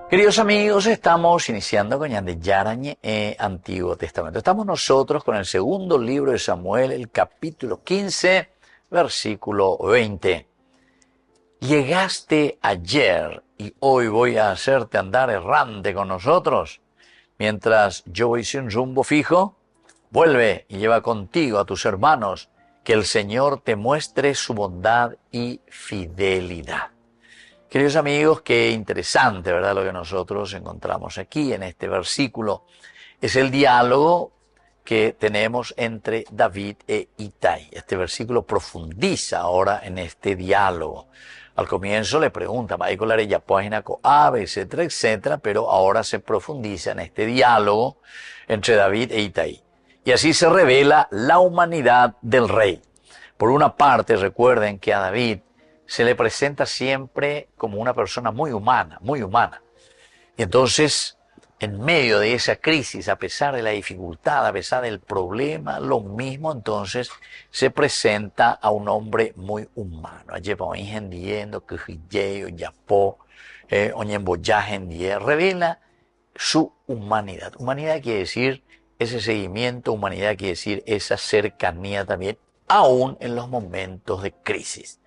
Queridos amigos, estamos iniciando con Ñande Yarañe, Antiguo Testamento. Estamos nosotros con el segundo libro de Samuel, el capítulo 15, versículo 20. Llegaste ayer y hoy voy a hacerte andar errante con nosotros. Mientras yo voy sin rumbo fijo, vuelve y lleva contigo a tus hermanos, que el Señor te muestre su bondad y fidelidad. Queridos amigos, qué interesante, ¿verdad? Lo que nosotros encontramos aquí en este versículo. Es el diálogo que tenemos entre David e Itai. Este versículo profundiza ahora en este diálogo. Al comienzo le pregunta, etcétera, etcétera, pero ahora se profundiza en este diálogo entre David e Itai. Y así se revela la humanidad del rey. Por una parte, recuerden que a David se le presenta siempre como una persona muy humana, muy humana. Y entonces, en medio de esa crisis, a pesar de la dificultad, a pesar del problema, lo mismo entonces se presenta a un hombre muy humano. Revela su humanidad. Humanidad quiere decir ese seguimiento, humanidad quiere decir esa cercanía también, aún en los momentos de crisis.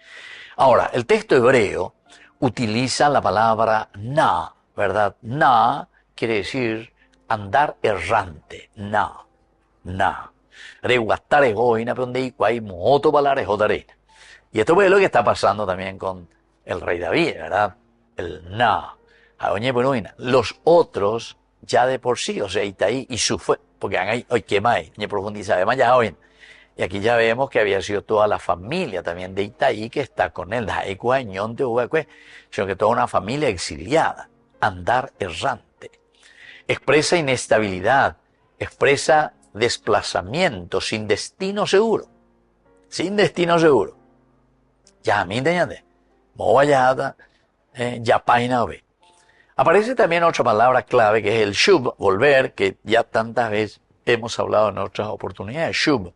Ahora, el texto hebreo utiliza la palabra na, ¿verdad? Na quiere decir andar errante, na. Y esto es lo que está pasando también con el rey David, ¿verdad? El na. Los otros ya de por sí, o sea, Itaí y su fue, porque hay hoy que más, ni profundiza, además ya hoy. Y aquí ya vemos que había sido toda la familia también de Itaí que está con él, sino que toda una familia exiliada, andar errante. Expresa inestabilidad, expresa desplazamiento sin destino seguro. Sin destino seguro. Ya a mí te ya página B. Aparece también otra palabra clave que es el shub, volver, que ya tantas veces hemos hablado en otras oportunidades. Shub.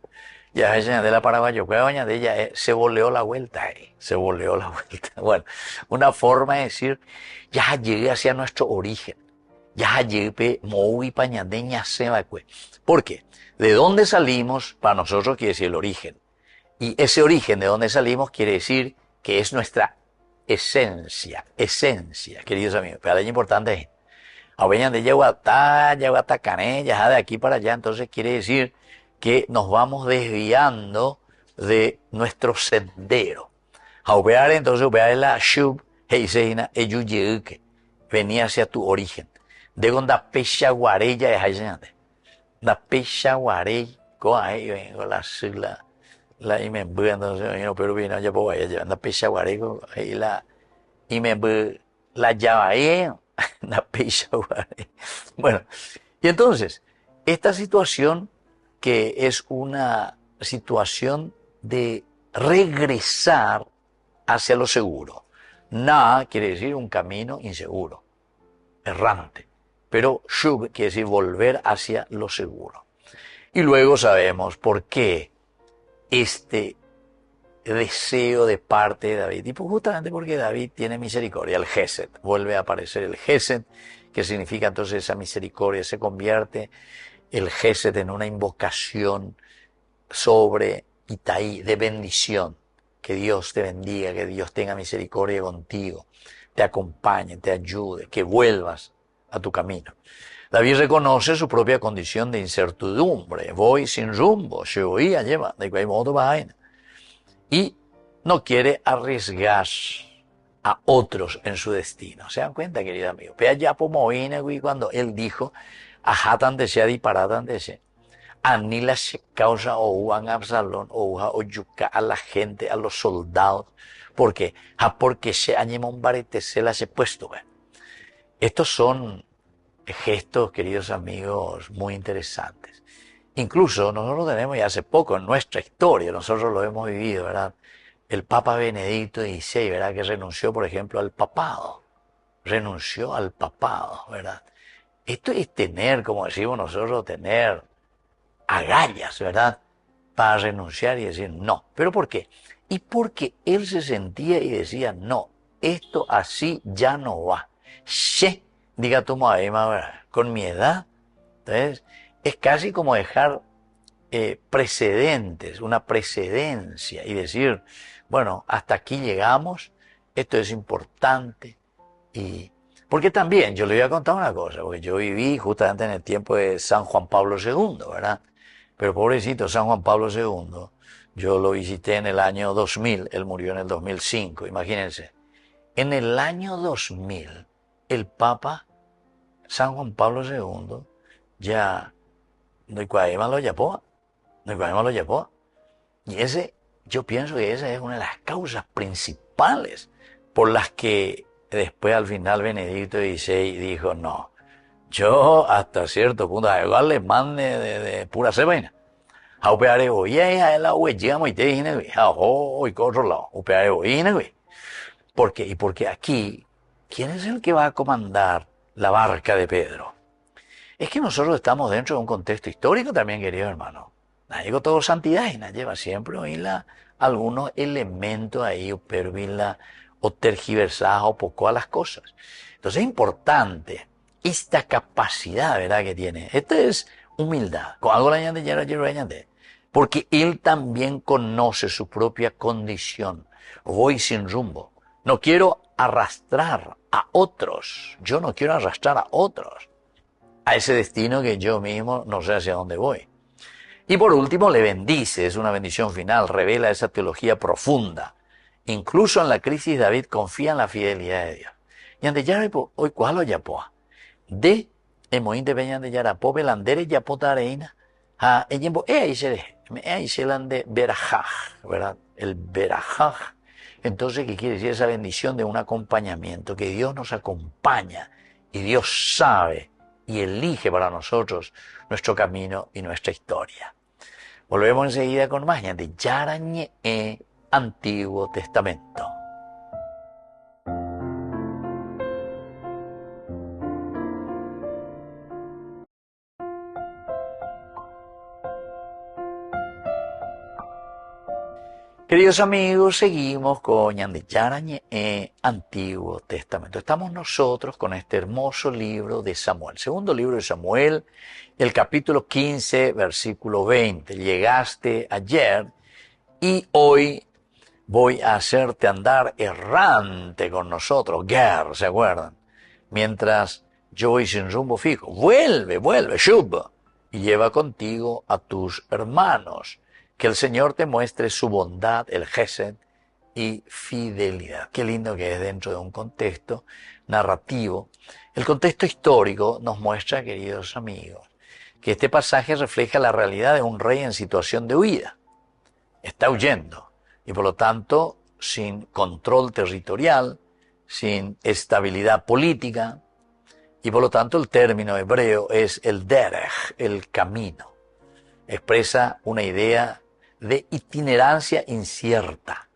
Ya de la paraguayo, de ella se volvió la vuelta, se volvió la vuelta. Bueno, una forma de decir, ya llegué hacia nuestro origen. Ya llegué, moui pañadeña sebacue. ¿Por qué? De dónde salimos, para nosotros quiere decir el origen. Y ese origen de dónde salimos quiere decir que es nuestra esencia, queridos amigos. Pero lo importante es, de Yaguatacané, ya de aquí para allá, entonces quiere decir que nos vamos desviando de nuestro sendero. Entonces, la shub, venía hacia tu origen. De gonda pecha guarella es allá. La pecha guarella, con la sigla, la imembú, entonces, pero vino allá por allá, llevando pecha guarella, y la imembú, la llava la pecha guarella. Bueno, y entonces, esta situación que es una situación de regresar hacia lo seguro. Na quiere decir un camino inseguro, errante, pero shub quiere decir volver hacia lo seguro. Y luego sabemos por qué este deseo de parte de David. Y pues justamente porque David tiene misericordia, el Gesed. Vuelve a aparecer el Gesed, que significa entonces esa misericordia se convierte el Gesed en una invocación sobre Itaí de bendición. Que Dios te bendiga, que Dios tenga misericordia contigo, te acompañe, te ayude, que vuelvas a tu camino. David reconoce su propia condición de incertidumbre. Voy sin rumbo, y no quiere arriesgar a otros en su destino. ¿Se dan cuenta, querido amigo? Cuando él dijo, ajatan desea disparatan desea. Anila se causa o a Absalón o yuca a la gente, a los soldados. ¿Por qué? Porque se añemón barete se las he puesto. Estos son gestos, queridos amigos, muy interesantes. Incluso nosotros tenemos ya hace poco en nuestra historia, nosotros lo hemos vivido, ¿verdad? El Papa Benedicto XVI, ¿verdad? Que renunció, por ejemplo, al papado. Renunció al papado, ¿verdad? Esto es tener, como decimos nosotros, tener agallas, ¿verdad? Para renunciar y decir no. ¿Pero por qué? Y porque él se sentía y decía, no, esto así ya no va. diga tu ahora, con mi edad. Entonces, es casi como dejar precedentes, una precedencia y decir, bueno, hasta aquí llegamos, esto es importante. Y porque también, yo le voy a contar una cosa, porque yo viví justamente en el tiempo de San Juan Pablo II, ¿verdad? Pero pobrecito San Juan Pablo II, yo lo visité en el año 2000, él murió en el 2005, imagínense. En el año 2000, el Papa San Juan Pablo II ya no hay cuadema lo yapó, no hay cuadema lo yapó. Y ese, yo pienso que esa es una de las causas principales por las que después al final Benedicto XVI dijo, no, yo hasta cierto punto, a igual le mande de pura cebaina. A operar hoy, a la güey, llegamos y te dije, güey, a hoy, con otro lado, operar hoy, güey. ¿Por qué? Y porque aquí, ¿quién es el que va a comandar la barca de Pedro? Es que nosotros estamos dentro de un contexto histórico también, querido hermano. No digo todo santidad y nos lleva siempre oírla algunos elementos ahí, pero o tergiversados o poco a las cosas. Entonces es importante esta capacidad, ¿verdad?, que tiene. Esta es humildad. Con algo la añade, ya lo añade. Porque él también conoce su propia condición. Voy sin rumbo. No quiero arrastrar a otros. Yo no quiero arrastrar a otros a ese destino que yo mismo no sé hacia dónde voy. Y por último le bendice, es una bendición final, revela esa teología profunda. Incluso en la crisis David confía en la fidelidad de Dios. Y ante Yarapo, hoy cuál lo yapoa. De hemos independiente de Yarapo, belandere yapota reina. Ha, ejemplo, ahí se de berajaj, ¿verdad? El berajaj. Entonces, ¿qué quiere decir esa bendición de un acompañamiento? Que Dios nos acompaña y Dios sabe y elige para nosotros nuestro camino y nuestra historia. Volvemos enseguida con más de Yarañe Antiguo Testamento. Queridos amigos, seguimos con Yarañe Antiguo Testamento. Estamos nosotros con este hermoso libro de Samuel. Segundo libro de Samuel, el capítulo 15, versículo 20. Llegaste ayer y hoy voy a hacerte andar errante con nosotros. Ger, ¿se acuerdan? Mientras yo voy sin rumbo fijo. Vuelve, Shub, y lleva contigo a tus hermanos. Que el Señor te muestre su bondad, el Gesed y fidelidad. Qué lindo que es dentro de un contexto narrativo. El contexto histórico nos muestra, queridos amigos, que este pasaje refleja la realidad de un rey en situación de huida. Está huyendo y por lo tanto sin control territorial, sin estabilidad política, y por lo tanto el término hebreo es el derech, el camino. Expresa una idea de itinerancia incierta.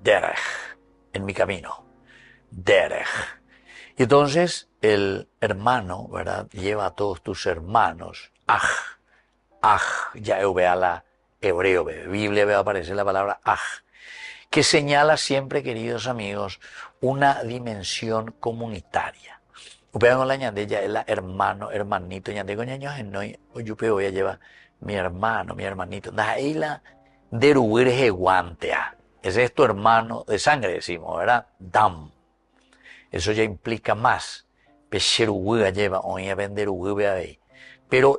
Derech, en mi camino. Derech. Y entonces el hermano, ¿verdad?, lleva a todos tus hermanos. Ya vea la hebreo, Biblia va a aparecer la palabra que señala siempre, queridos amigos, una dimensión comunitaria. Upean la ñandella es la hermanito, ñandego ñaños en no, yo voy a llevar mi hermanito. Ahí la deruguire guantea. Ese es tu hermano de sangre, decimos, ¿verdad? Dam. Eso ya implica más. Pecheruguga lleva, oye, venderuguga ahí. Pero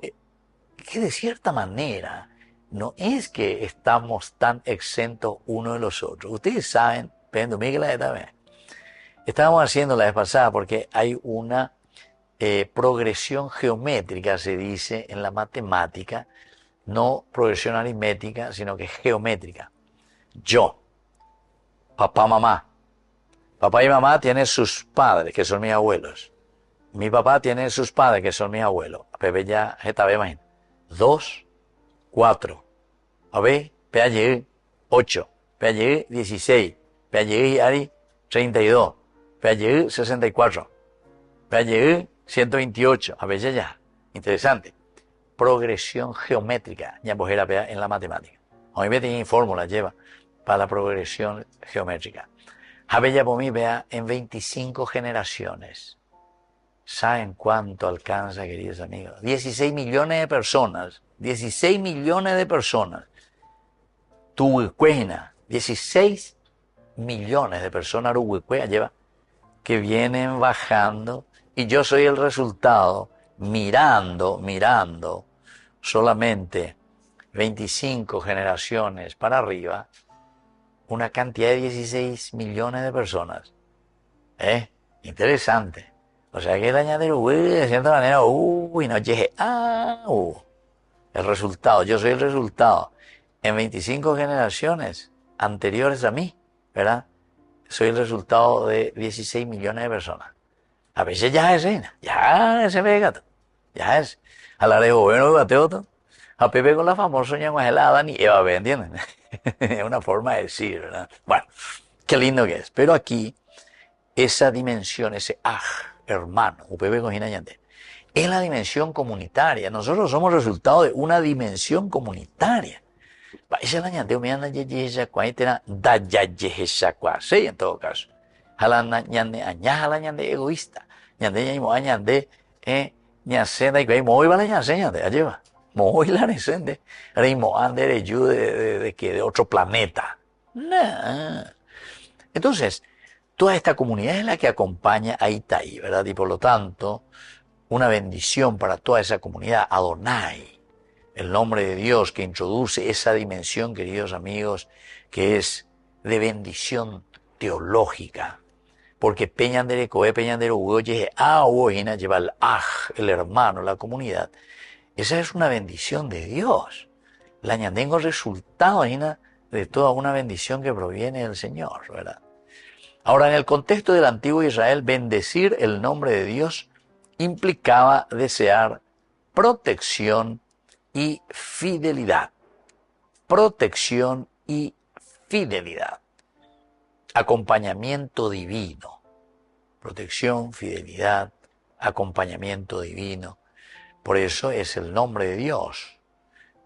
que de cierta manera no es que estamos tan exentos uno de los otros. Ustedes saben, Pendo Miguel también. Estábamos haciendo la vez pasada porque hay una progresión geométrica, se dice en la matemática, no progresión aritmética, sino que geométrica. Yo, papá, mamá. Papá y mamá tienen sus padres, que son mis abuelos. Mi papá tiene sus padres, que son mis abuelos. Pepe ya, imagínate. 2, 4. A ver, PAY 8, PAY 16, PAY Ari 32, PAY 64, PAY 128. A ver, ya. Interesante. Progresión geométrica. Ya pues en la matemática. A mí me tiene fórmula, lleva para la progresión geométrica. Habella por mí, vea, en 25 generaciones. ¿Saben cuánto alcanza, queridos amigos? 16 millones de personas. 16 millones de personas. Tuhuicuena, 16 millones de personas uruguayas lleva que vienen bajando y yo soy el resultado mirando solamente 25 generaciones para arriba, una cantidad de 16 millones de personas. Interesante. O sea que el añadero, de cierta manera, no llegué, el resultado, yo soy el resultado. En 25 generaciones anteriores a mí, ¿verdad? Soy el resultado de 16 millones de personas. A veces ya es ese gato, ya es. A la de bueno, bateo, a Pepe con la famosa ña helada ni Eva, ¿entienden? Es una forma de decir, ¿verdad? Bueno, qué lindo que es. Pero aquí, esa dimensión, ese hermano, Pepe con Ñante, es la dimensión comunitaria. Nosotros somos resultado de una dimensión comunitaria. Esa es la ñante, me anda yeyeja, cuaitera, da yeyeja, sí, en todo caso. Jala ñande, añaja la ñande egoísta. Ñande ñaimo, ñande, ñacenda, y que muy va la ñase, ñande, allí va. Muy la necende. Reimo, ande de yu de otro planeta. Nah. Entonces, toda esta comunidad es la que acompaña a Itaí, ¿verdad? Y por lo tanto, una bendición para toda esa comunidad, Adonai, el nombre de Dios que introduce esa dimensión, queridos amigos, que es de bendición teológica. Porque Peñandere, Coe Peñandero, Ugoye, Aoina lleva el hermano, la comunidad. Esa es una bendición de Dios. La ñandengo resultado de toda una bendición que proviene del Señor, ¿verdad? Ahora, en el contexto del antiguo Israel, bendecir el nombre de Dios implicaba desear protección y fidelidad. Protección y fidelidad. Acompañamiento divino. Protección, fidelidad, acompañamiento divino. Por eso es el nombre de Dios.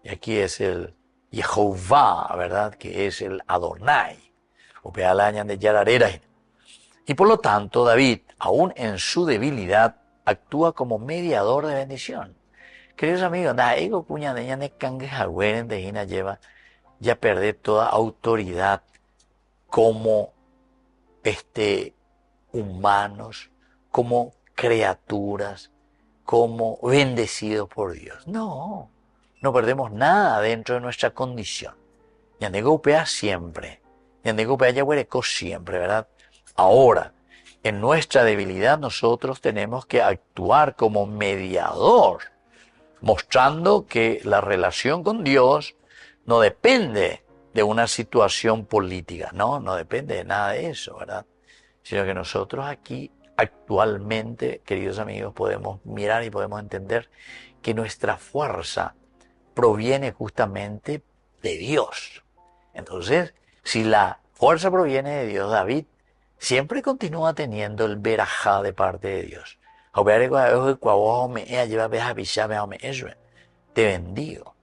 Y aquí es el Jehová, ¿verdad? Que es el Adonai. O pealañan de Yararera. Y por lo tanto, David, aún en su debilidad, actúa como mediador de bendición. Queridos amigos, ego cuña de ñane cangue jagüeren de hina lleva ya perder toda autoridad como humanos, como criaturas, como bendecidos por Dios. No perdemos nada dentro de nuestra condición. Ñande golpea siempre. Ñande golpea ya huereco siempre, ¿verdad? Ahora, en nuestra debilidad nosotros tenemos que actuar como mediador, mostrando que la relación con Dios no depende de una situación política, no depende de nada de eso, ¿verdad? Sino que nosotros aquí actualmente, queridos amigos, podemos mirar y podemos entender que nuestra fuerza proviene justamente de Dios. Entonces, si la fuerza proviene de Dios, David siempre continúa teniendo el verajá de parte de Dios. Te bendigo.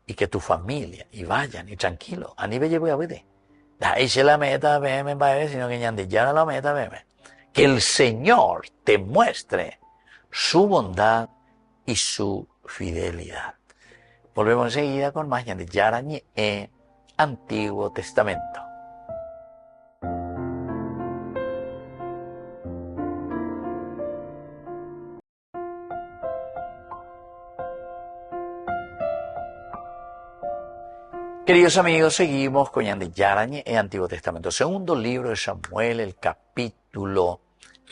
Y que tu familia, y vayan, y tranquilo. A nivel llevo a ver. La meta, sino que ñandillara la meta, que el Señor te muestre su bondad y su fidelidad. Volvemos enseguida con más ñandillara en Antiguo Testamento. Queridos amigos, seguimos con Yarañe en Antiguo Testamento. Segundo libro de Samuel, el capítulo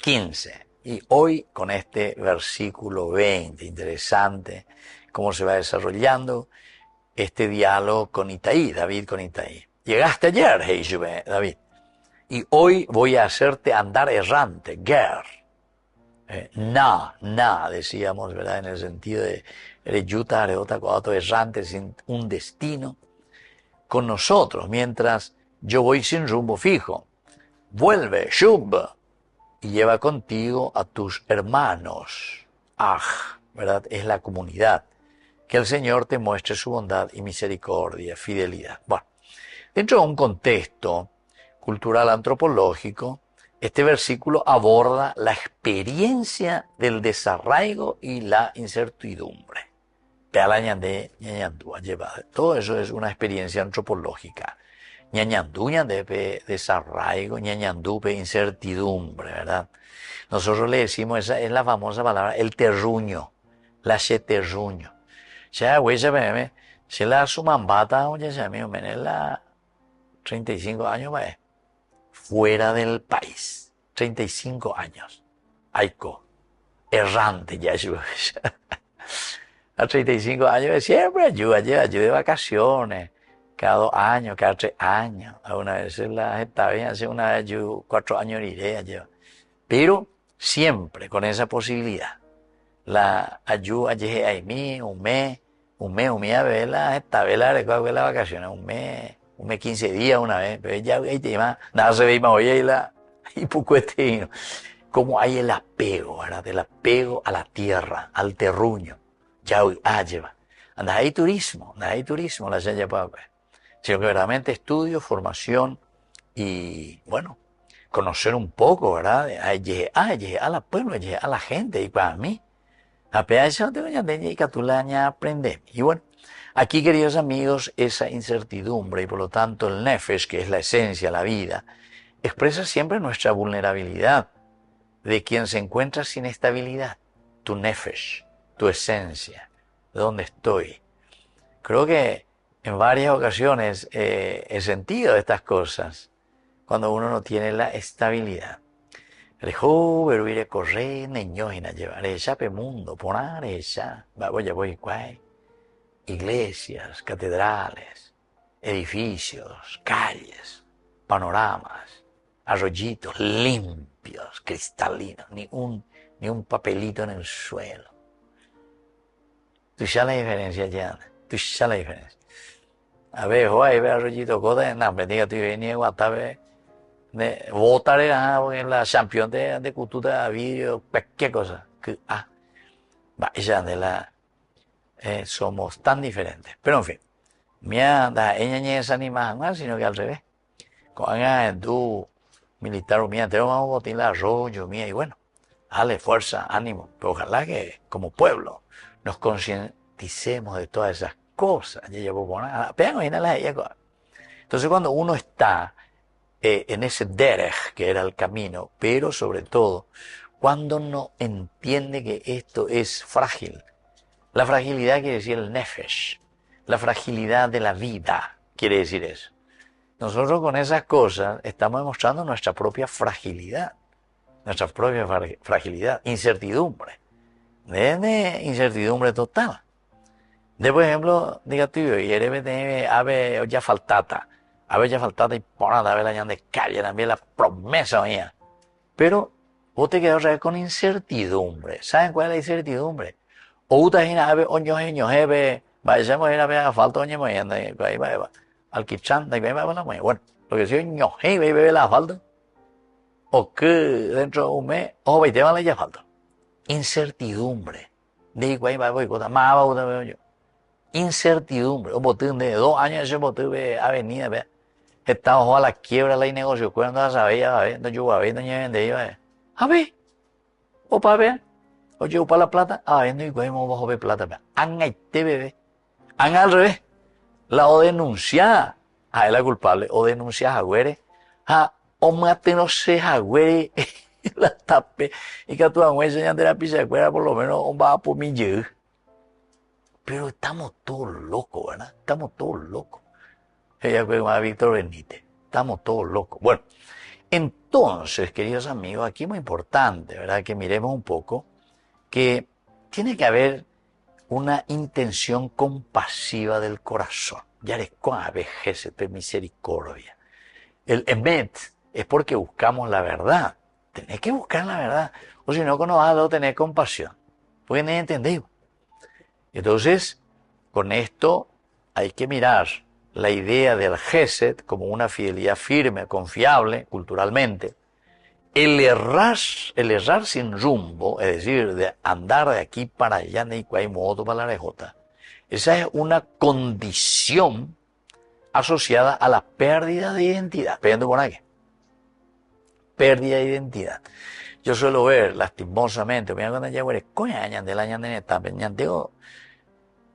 15. Y hoy con este versículo 20, interesante cómo se va desarrollando este diálogo con Itaí, David con Itaí. Llegaste ayer, Heishube, David, y hoy voy a hacerte andar errante, ger. Decíamos, ¿verdad? En el sentido de reyuta, areota, coato, errante, sin un destino. Con nosotros, mientras yo voy sin rumbo fijo. Vuelve, Shub, y lleva contigo a tus hermanos. ¿Verdad? Es la comunidad. Que el Señor te muestre su bondad y misericordia, fidelidad. Bueno, dentro de un contexto cultural antropológico, este versículo aborda la experiencia del desarraigo y la incertidumbre. Todo eso es una experiencia antropológica. Ñañandú, desarraigo, ñañandú, incertidumbre, ¿verdad? Nosotros le decimos, esa es la famosa palabra, el terruño, la terruño. Ya, güey, se la sumambata, oye, se me la 35 años, güey. Fuera del país, 35 años. Aico, errante, ya yo. A 35 años siempre ayuda de vacaciones, cada 2 años, cada 3 años. Alguna vez la está bien, hace una vez yo 4 años iré allá. Pero siempre con esa posibilidad. La ayuda a mí, un mes, a ver esta vez la recuerdo las vacaciones, un mes 15 días una vez, pero ya nada se ve más oye y poco como hay el apego, ¿verdad? El apego a la tierra, al terruño. Ya lleva. Anda ahí turismo, la gente puede ver. Sino que verdaderamente estudio, formación y, bueno, conocer un poco, ¿verdad? A la pueblo, a la gente, y para mí, a pedazo de doña Deña y Catulaña aprender. Y bueno, aquí, queridos amigos, esa incertidumbre y por lo tanto el nefesh, que es la esencia, la vida, expresa siempre nuestra vulnerabilidad de quien se encuentra sin estabilidad. Tu nefesh, tu esencia, de dónde estoy. Creo que en varias ocasiones he sentido estas cosas cuando uno no tiene la estabilidad. Pero voy a correr, niños, y llevar ella pe mundo, poner ella, voy, iglesias, catedrales, edificios, calles, panoramas, arroyitos limpios, cristalinos, ni un papelito en el suelo. Tú ya la diferencia, ya, tú ya la diferencia. A ver, hoy ve arroyito, coda, no, me diga, tú venía a Guatabe, votar en la champion de cultura, vídeo, cualquier cosa. Somos tan diferentes. Pero en fin, ella ni es animada, sino que al revés. Cuando tú, militar, mía, te vamos a botar el arroyo, mía, y bueno, dale fuerza, ánimo. Pero ojalá que como pueblo nos concienticemos de todas esas cosas. Entonces cuando uno está en ese derech, que era el camino, pero sobre todo, cuando no entiende que esto es frágil. La fragilidad quiere decir el nefesh, la fragilidad de la vida, quiere decir eso. Nosotros con esas cosas estamos demostrando nuestra propia fragilidad, incertidumbre, de incertidumbre total. De por ejemplo, diga tú, y eres ave faltata y ponada, ave la ñan de calle, también la promesa mía. Pero vos te quedas otra vez con incertidumbre. ¿Saben cuál es la incertidumbre? O usted ave oñoje, vayamos a ir a ver a falta oñe moyenda, va al quichanda y va la moyenda. Bueno, lo que si oñoje y bebe la falta, o que dentro de un mes, o te van a la falta. Incertidumbre. Digo, ahí va, voy, más va, yo. Incertidumbre. Un botín de 2 años, ese botín de avenida, vea. Estamos a la quiebra, la negocio, cuando la sabía, a ver, no yo voy a ver, no yo vendía, a ver, o para ver, o yo para la plata, a ver, no y cogemos bajo de plata, vea. Han este bebé, han al revés, la o denunciar, a él la culpable, o denunciar a güere, o mate no se a güere, la tape, y que tú a enseñan de la pizza de cuera, por lo menos, va por mi yo. Pero estamos todos locos, ¿verdad? Estamos todos locos. Ella fue más Víctor Benítez. Estamos todos locos. Bueno, entonces, queridos amigos, aquí es muy importante, ¿verdad? Que miremos un poco que tiene que haber una intención compasiva del corazón. Ya eres con vejez, misericordia. El emet es porque buscamos la verdad. Tenés que buscar la verdad. O si no, no vas a tener compasión. Porque no entendemos. Entonces, con esto hay que mirar la idea del Gesed como una fidelidad firme, confiable, culturalmente. El errar sin rumbo, es decir, de andar de aquí para allá, ni cuál modo para la rejota, esa es una condición asociada a la pérdida de identidad. Pérdida por aquí. pérdida de identidad. Yo suelo ver, lastimosamente, mira cuando ya huele, coña, ñande la ñande neta, ñandeo,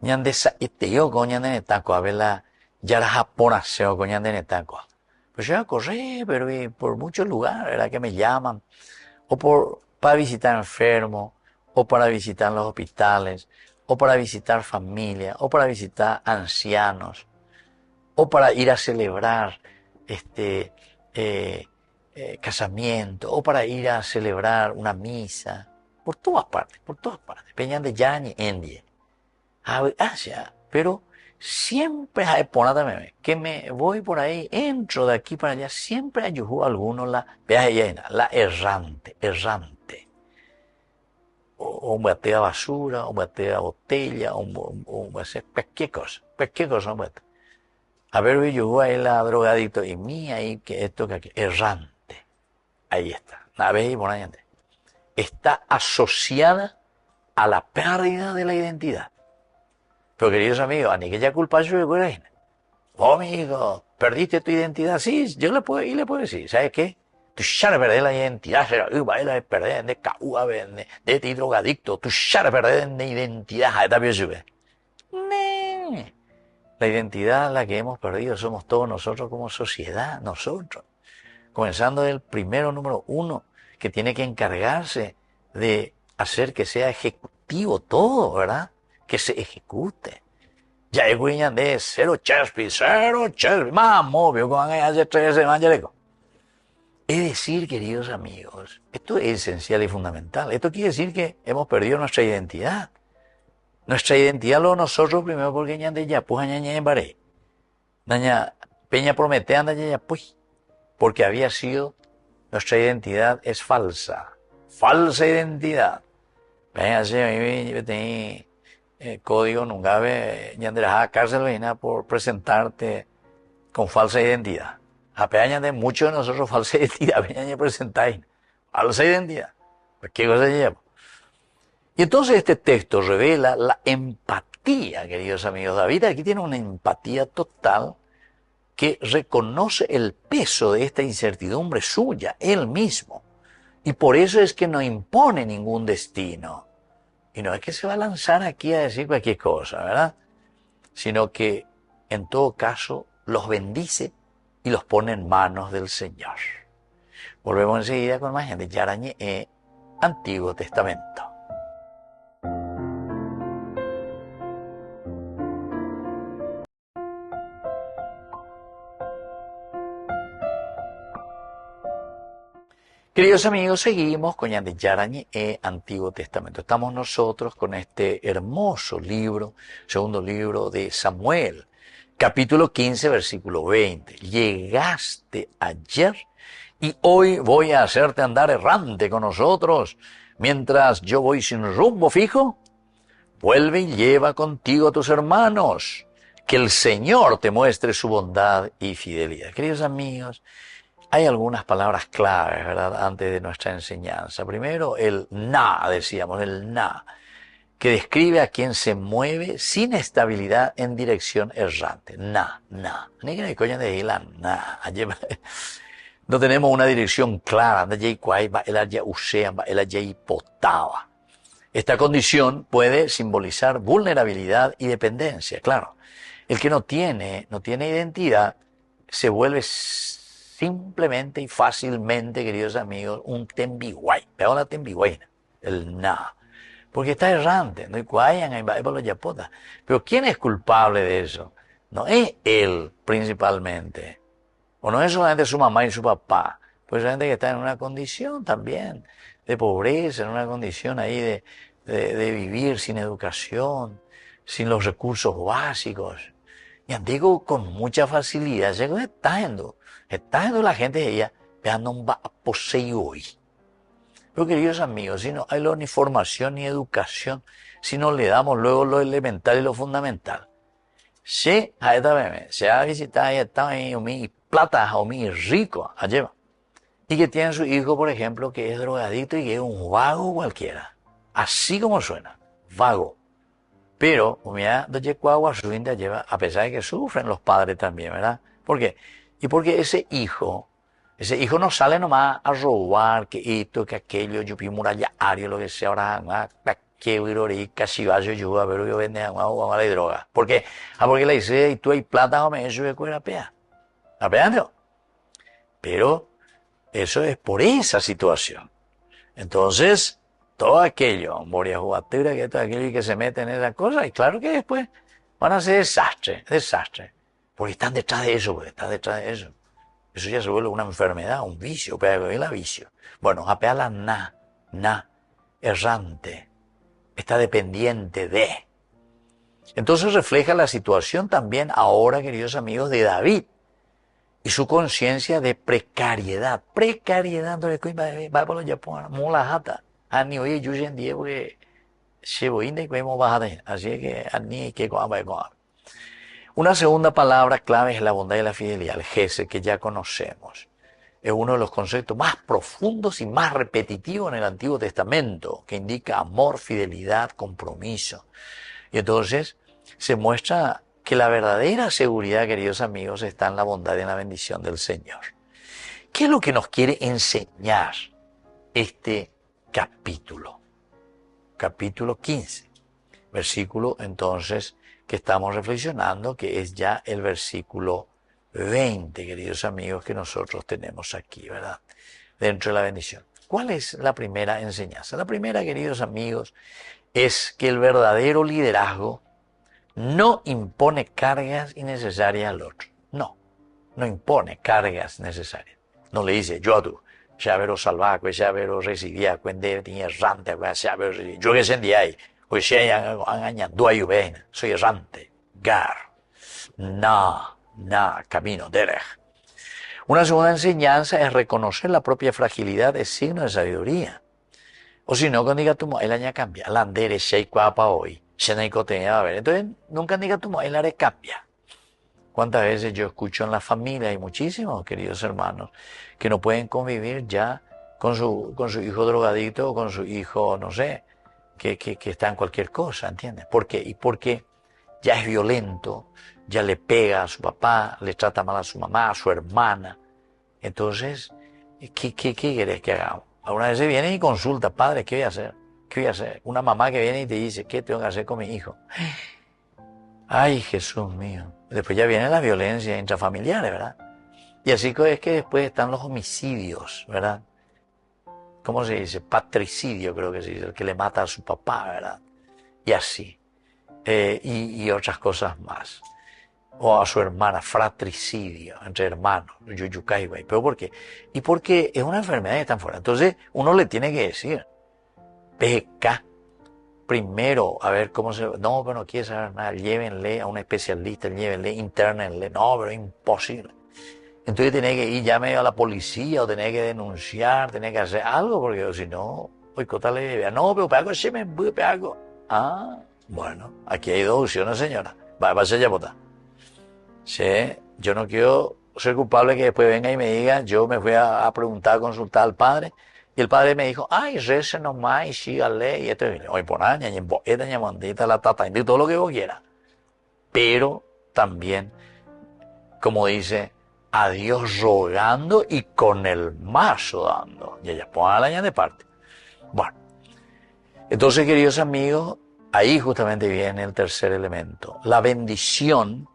ñande sa, yo con ñande neta, a ver la, ya la japonaseo con ñande neta, pues yo correr, pero por muchos lugares, ¿verdad? Que me llaman, o para visitar enfermos, o para visitar los hospitales, o para visitar familias, o para visitar ancianos, o para ir a celebrar casamiento, o para ir a celebrar una misa, por todas partes, peñan de Yañi, Endie, Asia, pero siempre hay también que me voy por ahí, entro de aquí para allá, siempre hay algunos la errante, o un batea basura, o un batea botella, o cualquier cosa, un bate. A ver, yo ahí la drogadicto y mí ahí que esto que aquí, errante, ahí está, una vez y por ahí está asociada a la pérdida de la identidad. Pero queridos amigos, a ni que ya culpa yo de Guarajina. Oh, amigo, perdiste tu identidad. Sí, yo le puedo decir, ¿sabes qué? Tú ya le perdés la identidad, pero va a perder de caúa, de drogadicto, tú ya le perdés la identidad, está bien sube. La identidad la que hemos perdido somos todos nosotros como sociedad, nosotros. Comenzando del primero número uno, que tiene que encargarse de hacer que sea ejecutivo todo, ¿verdad? Que se ejecute. Ya es guiñan de cero chespi, más obvio, con hace 3 semanas. Es decir, queridos amigos, esto es esencial y fundamental. Esto quiere decir que hemos perdido nuestra identidad. Nuestra identidad lo nosotros primero porque ñan de ya, pues ñan en baré. Daña peña promete anda ya, pues, porque había sido, nuestra identidad es falsa. Falsa identidad. Ven así, a mí yo tenía código nunca ve ñan de la cárcel veina por presentarte con falsa identidad. A peña de muchos de nosotros falsa identidad, peña presentáis. Falsa identidad. Pues qué cosa lleva. Y entonces este texto revela la empatía, queridos amigos. David aquí tiene una empatía total que reconoce el peso de esta incertidumbre suya, él mismo. Y por eso es que no impone ningún destino. Y no es que se va a lanzar aquí a decir cualquier cosa, ¿verdad? Sino que, en todo caso, los bendice y los pone en manos del Señor. Volvemos enseguida con más gente. Yarañe, Antiguo Testamento. Queridos amigos, seguimos con Yarañe, Antiguo Testamento. Estamos nosotros con este hermoso libro, segundo libro de Samuel, capítulo 15, versículo 20. Llegaste ayer y hoy voy a hacerte andar errante con nosotros, mientras yo voy sin rumbo fijo. Vuelve y lleva contigo a tus hermanos, que el Señor te muestre su bondad y fidelidad. Queridos amigos, hay algunas palabras claves, ¿verdad?, antes de nuestra enseñanza. Primero, el na, decíamos, el na, que describe a quien se mueve sin estabilidad en dirección errante. Na. No tenemos una dirección clara. Esta condición puede simbolizar vulnerabilidad y dependencia. Claro, el que no tiene identidad se vuelve simplemente y fácilmente, queridos amigos, un tembiguay. Peor la tembiguayna, el na. Porque está errante, no hay cuayan, hay los yapotas. Pero ¿quién es culpable de eso? No es él principalmente. O no es solamente su mamá y su papá. Pues hay gente que está en una condición también de pobreza, en una condición ahí de vivir sin educación, sin los recursos básicos. Y digo con mucha facilidad, está yendo la gente de ella, veando un poseo hoy. Pero queridos amigos, si no hay ni formación ni educación, si no le damos luego lo elemental y lo fundamental. Si se ha visitado y está mi plata o mi rico, allá y que tiene su hijo, por ejemplo, que es drogadicto y que es un vago cualquiera. Así como suena, vago. Pero, a pesar de que sufren los padres también, ¿verdad? ¿Por qué? Y porque ese hijo Ese hijo no sale nomás a robar, que esto, que aquello, yo pido murallario, lo que sea, ahora, que virori, casi vaya yo, a ver, yo vende agua de droga. ¿Por qué? Porque le dice, y tú hay plata, hombre, eso es cuera pea. ¿La peando? Pero eso es por esa situación. Entonces, todo aquello, Moria Jugatura, que todo aquello que se mete en esa cosa, y claro que después van a ser desastre. Porque están detrás de eso, están detrás de eso. Eso ya se vuelve una enfermedad, un vicio, pero es la vicio. Bueno, apea la errante, está dependiente de. Entonces refleja la situación también ahora, queridos amigos, de David y su conciencia de precariedad. Precariedad, no le va por los Japón, mola jata. Ani oye, yo ya entiendo porque se voy a ir bajada. Así que ani que con. Una segunda palabra clave es la bondad y la fidelidad, el gesed, que ya conocemos. Es uno de los conceptos más profundos y más repetitivos en el Antiguo Testamento, que indica amor, fidelidad, compromiso. Y entonces se muestra que la verdadera seguridad, queridos amigos, está en la bondad y en la bendición del Señor. ¿Qué es lo que nos quiere enseñar este capítulo? Capítulo 15, versículo entonces que estamos reflexionando, que es ya el versículo 20, queridos amigos, que nosotros tenemos aquí, ¿verdad? Dentro de la bendición. ¿Cuál es la primera enseñanza? La primera, queridos amigos, es que el verdadero liderazgo no impone cargas innecesarias al otro. No impone cargas necesarias. No le dice, yo a tú, ya vero salvaco, ya vero residía, cuando tenía errante, ya vero residía. Yo que sentía ahí, pues si engañando a ven, soy errante, gar. No, camino, derech. Una segunda enseñanza es reconocer la propia fragilidad, es signo de sabiduría. O si no, cuando diga tu el año cambia, la andere shei cuapa hoy, se va a ver. Entonces, nunca diga tu el área cambia. ¿Cuántas veces yo escucho en la familia, hay muchísimos queridos hermanos, que no pueden convivir ya con su hijo drogadicto o con su hijo, no sé, que está en cualquier cosa, ¿entiendes? ¿Por qué? Y porque ya es violento, ya le pega a su papá, le trata mal a su mamá, a su hermana. Entonces, ¿qué querés que hagamos? Alguna vez viene y consulta, padre, ¿qué voy a hacer? ¿Qué voy a hacer? Una mamá que viene y te dice, ¿qué tengo que hacer con mi hijo? Ay, Jesús mío. Después ya viene la violencia intrafamiliar, ¿verdad? Y así es que después están los homicidios, ¿verdad? ¿Cómo se dice? Patricidio, creo que se dice, el que le mata a su papá, ¿verdad? Y así. Y otras cosas más. O a su hermana, fratricidio, entre hermanos, yuyucaibai. ¿Pero por qué? Y porque es una enfermedad que está fuera. Entonces, uno le tiene que decir, peca. Primero, a ver cómo se... No, pero no quiere saber nada. Llévenle a un especialista, llévenle, internenle. No, pero es imposible. Entonces tenés que ir, llame a la policía o tenés que denunciar, tenés que hacer algo, porque si no, hoy cótale, no, pero algo se me puede algo. Ah, bueno, aquí hay dos opciones, señora. Va a ser ya votar. Sí, yo no quiero ser culpable que después venga y me diga, yo me fui a preguntar, a consultar al padre, y el padre me dijo, ay, rece nomás y sígale, y esto, hoy por año, y esta ñamandita, la tata, y todo lo que vos quieras. Pero también, como dice, a Dios rogando y con el mazo dando. Y ella ponga la ña de parte. Bueno, entonces, queridos amigos, ahí justamente viene el tercer elemento. La bendición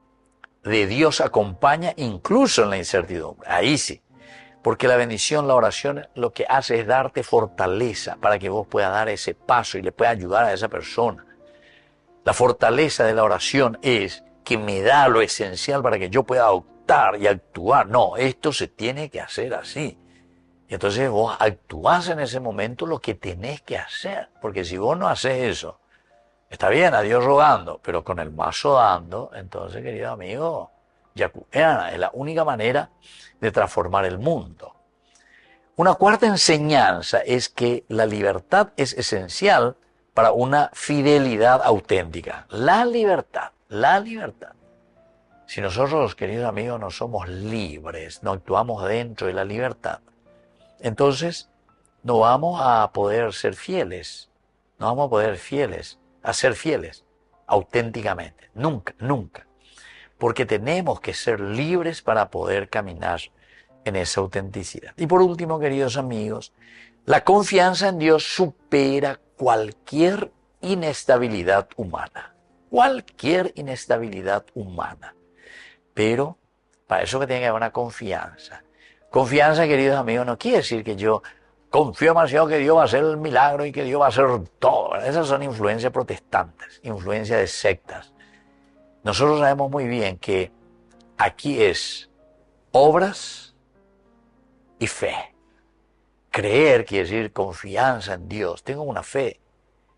de Dios acompaña incluso en la incertidumbre. Ahí sí. Porque la bendición, la oración, lo que hace es darte fortaleza para que vos puedas dar ese paso y le puedas ayudar a esa persona. La fortaleza de la oración es que me da lo esencial para que yo pueda optar y actuar. No, esto se tiene que hacer así. Y entonces vos actuás en ese momento lo que tenés que hacer. Porque si vos no haces eso, está bien, a Dios rogando, pero con el mazo dando, entonces, querido amigo, Yacueana es la única manera de transformar el mundo. Una cuarta enseñanza es que la libertad es esencial para una fidelidad auténtica. La libertad. Si nosotros, queridos amigos, no somos libres, no actuamos dentro de la libertad, entonces no vamos a poder ser fieles. No vamos a poder ser fieles auténticamente. Nunca. Porque tenemos que ser libres para poder caminar en esa autenticidad. Y por último, queridos amigos, la confianza en Dios supera cualquier inestabilidad humana. Cualquier inestabilidad humana. Pero para eso que tiene que haber una confianza. Confianza, queridos amigos, no quiere decir que yo confío demasiado que Dios va a hacer el milagro y que Dios va a hacer todo. Esas son influencias protestantes, influencias de sectas. Nosotros sabemos muy bien que aquí es obras y fe. Creer quiere decir confianza en Dios. Tengo una fe,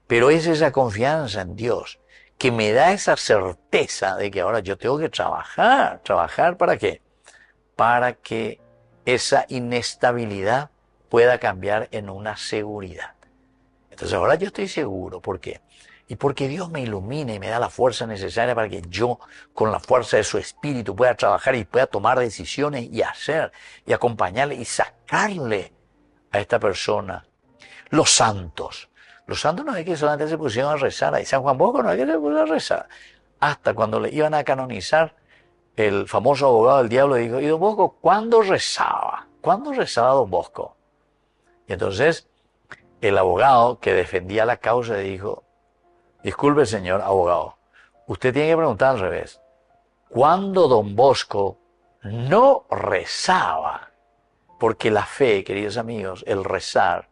pero es esa confianza en Dios que me da esa certeza de que ahora yo tengo que trabajar. ¿Trabajar para qué? Para que esa inestabilidad pueda cambiar en una seguridad. Entonces ahora yo estoy seguro. ¿Por qué? Y porque Dios me ilumina y me da la fuerza necesaria para que yo, con la fuerza de su Espíritu, pueda trabajar y pueda tomar decisiones y hacer, y acompañarle y sacarle a esta persona. Los santos no es que solamente se pusieron a rezar. Ahí San Juan Bosco no es que se puso a rezar. Hasta cuando le iban a canonizar, el famoso abogado del diablo dijo, ¿y don Bosco cuándo rezaba? ¿Cuándo rezaba don Bosco? Y entonces el abogado que defendía la causa dijo, disculpe señor abogado, usted tiene que preguntar al revés. ¿Cuándo don Bosco no rezaba? Porque la fe, queridos amigos, el rezar,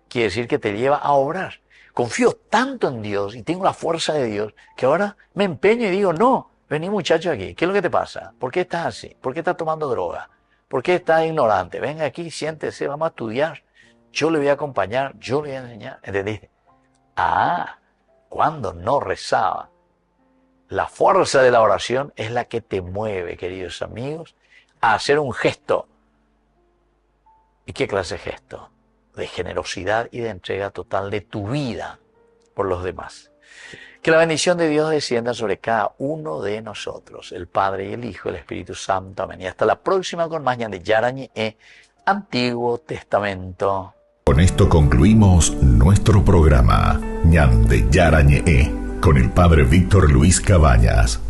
quiere decir que te lleva a obrar. Confío tanto en Dios y tengo la fuerza de Dios que ahora me empeño y digo, no, vení muchacho aquí, ¿qué es lo que te pasa? ¿Por qué estás así? ¿Por qué estás tomando droga? ¿Por qué estás ignorante? Venga aquí, siéntese, vamos a estudiar. Yo le voy a acompañar, yo le voy a enseñar. ¿Entendiste? Cuando no rezaba. La fuerza de la oración es la que te mueve, queridos amigos, a hacer un gesto. ¿Y qué clase de gesto? De generosidad y de entrega total de tu vida por los demás. Que la bendición de Dios descienda sobre cada uno de nosotros, el Padre y el Hijo y el Espíritu Santo. Amén. Y hasta la próxima con más Ñande Yarañe, Antiguo Testamento. Con esto concluimos nuestro programa Ñande Yarañe, con el Padre Víctor Luis Cabañas.